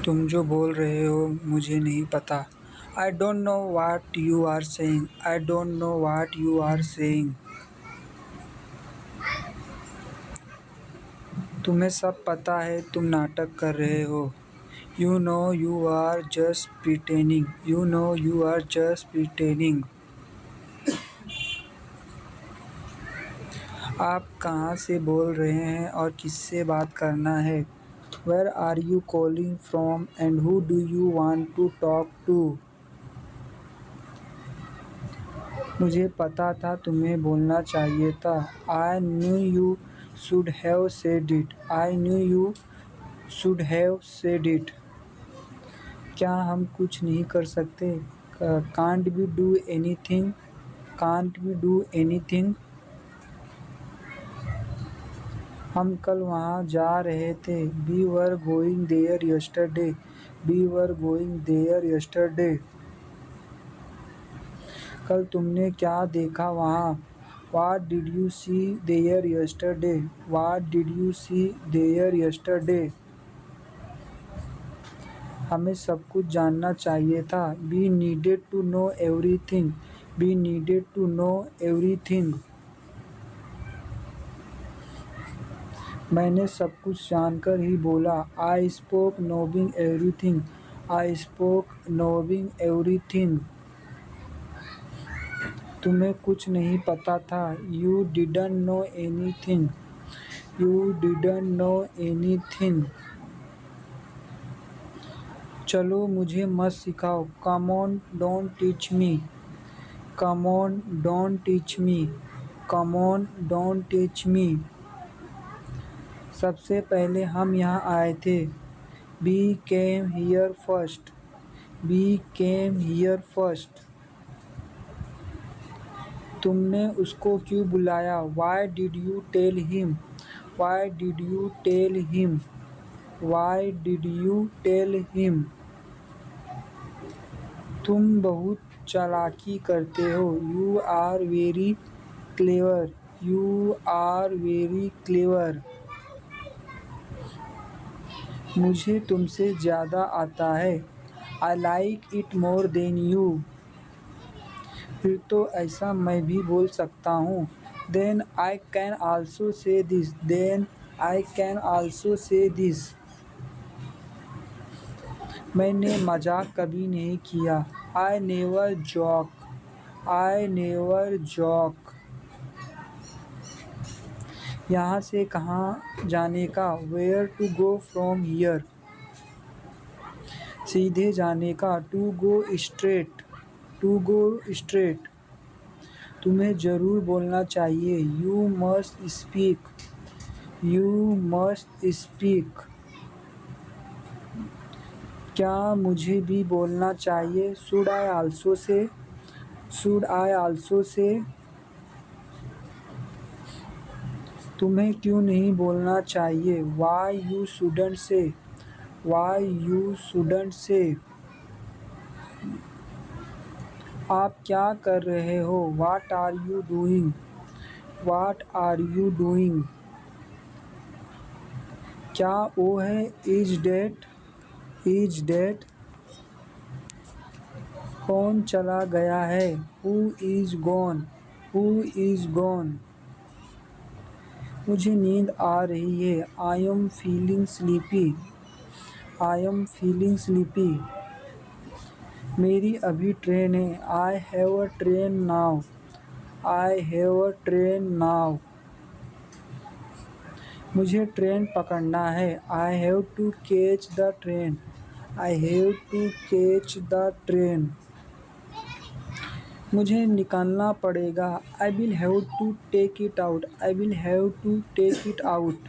तुम जो बोल रहे हो मुझे नहीं पता। I don't know what you are saying. I don't know what you are saying. तुम्हें सब पता है, तुम नाटक कर रहे हो। You know you are just pretending. You know you are just pretending. आप कहाँ से बोल रहे हैं और किससे बात करना है? Where are you calling from and who do you want to talk to? मुझे पता था तुम्हें बोलना चाहिए था। I knew you should have said it. I knew you should have said it. क्या हम कुछ नहीं कर सकते? Can't we do anything? Can't we do anything? हम कल वहाँ जा रहे थे। We were going there yesterday. We were going there yesterday. कल तुमने क्या देखा वहाँ? What did you see there yesterday? What did you see there yesterday? हमें सब कुछ जानना चाहिए था। We needed to know everything. We needed to know everything. मैंने सब कुछ जानकर ही बोला। I spoke knowing everything. I spoke knowing everything. तुम्हें कुछ नहीं पता था। You didn't know anything. You didn't know anything. चलो मुझे मत सिखाओ। Come on, don't teach me. Come on, don't teach me. Come on, don't teach me. सबसे पहले हम यहाँ आए थे। We came here first. We came here first. तुमने उसको क्यों बुलाया? Why did you tell him? Why did you tell him? Why did you tell him? तुम बहुत चालाकी करते हो। You are very clever. You are very clever. मुझे तुमसे ज़्यादा आता है। I like it more than you. फिर तो ऐसा मैं भी बोल सकता हूँ। Then I can also say this. Then I can also say this. मैंने मजाक कभी नहीं किया। I never joke. I never joke. यहाँ से कहाँ जाने का? Where to go from here? सीधे जाने का। To go straight. To go straight. तुम्हें ज़रूर बोलना चाहिए। You must speak. You must speak. क्या मुझे भी बोलना चाहिए? Should I also say? Should I also say? तुम्हें क्यों नहीं बोलना चाहिए? Why you shouldn't say? Why you shouldn't say? आप क्या कर रहे हो? What are you doing? What are you doing? क्या वो है? Is that? Is that? कौन चला गया है? Who is gone? Who is gone? मुझे नींद आ रही है। I am feeling sleepy. I am feeling sleepy. मेरी अभी ट्रेन है। I have a train now. I have a train now. मुझे ट्रेन पकड़ना है। I have to catch the train. I have to catch the train. मुझे निकालना पड़ेगा। I will have to take it out. I will have to take it out.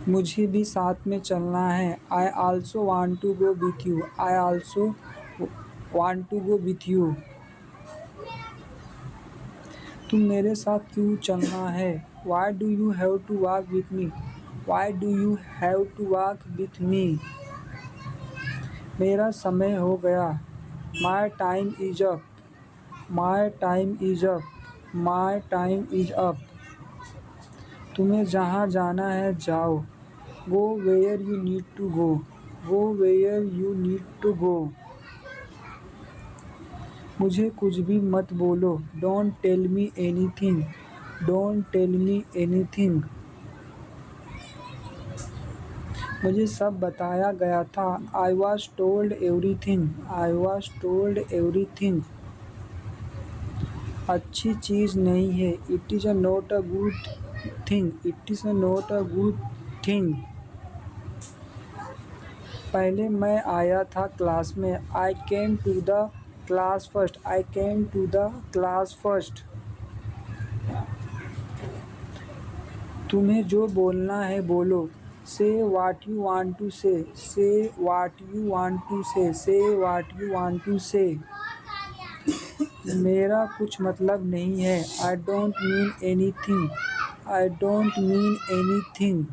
मुझे भी साथ में चलना है। I also want to go with you. I also want to go with you. तुम मेरे साथ क्यों चलना है? Why do you have to walk with me? Why do you have to walk with me? मेरा समय हो गया। My time is up. My time is up. My time is up. तुम्हें जहाँ जाना है जाओ। Go where you need to go, go where you need to go. मुझे कुछ भी मत बोलो, don't tell me anything, don't tell me anything. मुझे सब बताया गया था, I was told everything, I was told everything. अच्छी चीज़ नहीं है, it is not a good thing, it is not a good thing. पहले मैं आया था क्लास में, I came to the class first, I came to the class first. तुम्हें जो बोलना है बोलो, से वाट यू वांट टू से, से वाट यू वांट टू से, से वाट यू वांट टू से। मेरा कुछ मतलब नहीं है, I don't mean anything, I don't mean anything.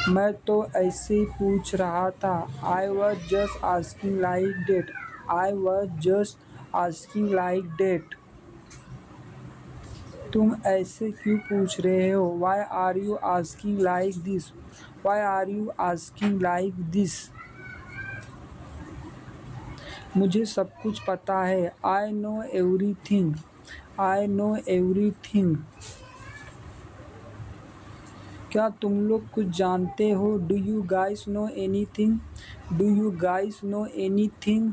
मैं तो ऐसे ही पूछ रहा था, I was just asking like that, I was just asking like that. तुम ऐसे क्यों पूछ रहे हो, why are you asking like this, why are you asking like this. मुझे सब कुछ पता है, I know everything, I know everything. क्या तुम लोग कुछ जानते हो, do you guys know anything, do you guys know anything.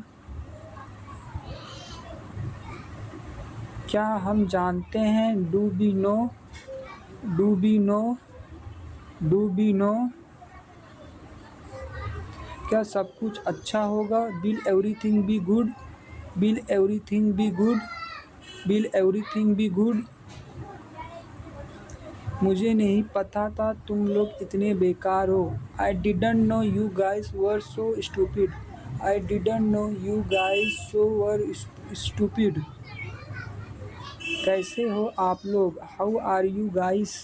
क्या हम जानते हैं, do we know, do we know, do we know. क्या सब कुछ अच्छा होगा, will everything be good, will everything be good, will everything be good. मुझे नहीं पता था तुम लोग इतने बेकार हो, I didn't know you guys were so stupid, I didn't know you guys so were stupid. कैसे हो आप लोग, हाउ आर यू गाइस।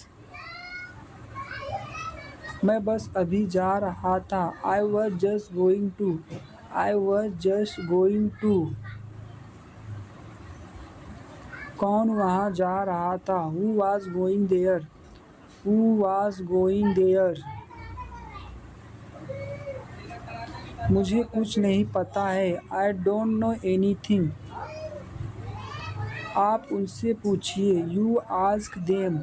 मैं बस अभी जा रहा था, I was just going to, I was just going to. कौन वहाँ जा रहा था, who was going there, who was going there. मुझे कुछ नहीं पता है, आई डोंट नो एनीथिंग। आप उनसे पूछिए, you ask them,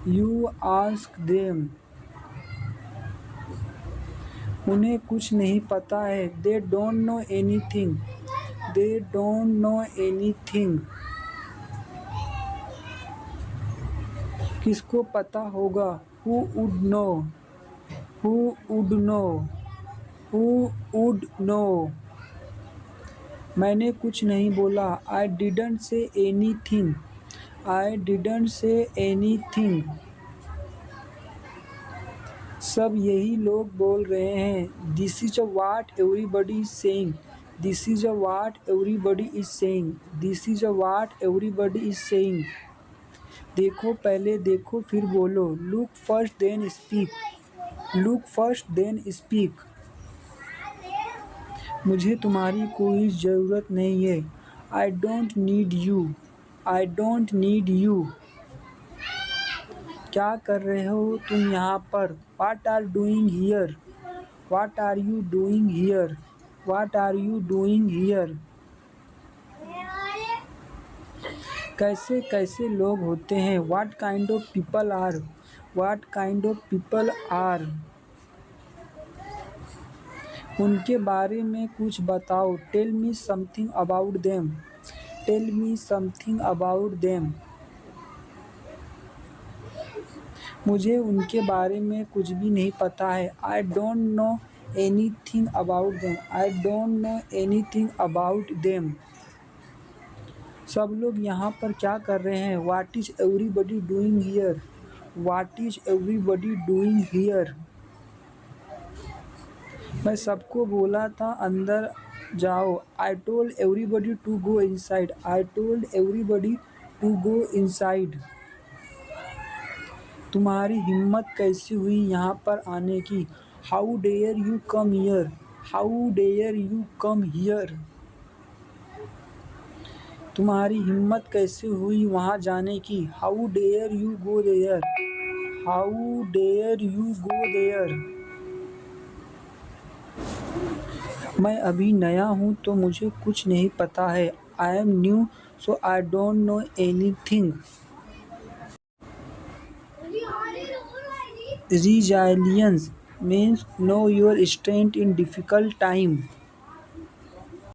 you ask them. उन्हें कुछ नहीं पता है, they don't know anything, they don't know anything. किसको पता होगा, who would know, who would know, who would know. मैंने कुछ नहीं बोला, I didn't say anything, I didn't say anything. सब यही लोग बोल रहे हैं, this is what everybody is saying, this is what everybody is saying, this is what everybody is saying. देखो पहले देखो फिर बोलो, look first then speak, look first then speak. मुझे तुम्हारी कोई ज़रूरत नहीं है, I don't need you, I don't need you. क्या कर रहे हो तुम यहाँ पर, what are doing here, what are you doing here, what are you doing here. कैसे कैसे लोग होते हैं, what kind of people are, what kind of people are. उनके बारे में कुछ बताओ, tell me something about them, tell me something about them. मुझे उनके बारे में कुछ भी नहीं पता है, I don't know anything about them, I don't know anything about them. सब लोग यहाँ पर क्या कर रहे हैं, what is everybody doing here, what is everybody doing here. मैं सबको बोला था अंदर जाओ, I told everybody to go inside, I told everybody to go inside. तुम्हारी हिम्मत कैसी हुई यहाँ पर आने की, how dare you come here, how dare you come here. तुम्हारी हिम्मत कैसे हुई वहाँ जाने की, how dare you go there, how dare you go there. मैं अभी नया हूँ तो मुझे कुछ नहीं पता है। I am new so I don't know anything. Resilience means know your strength in difficult time.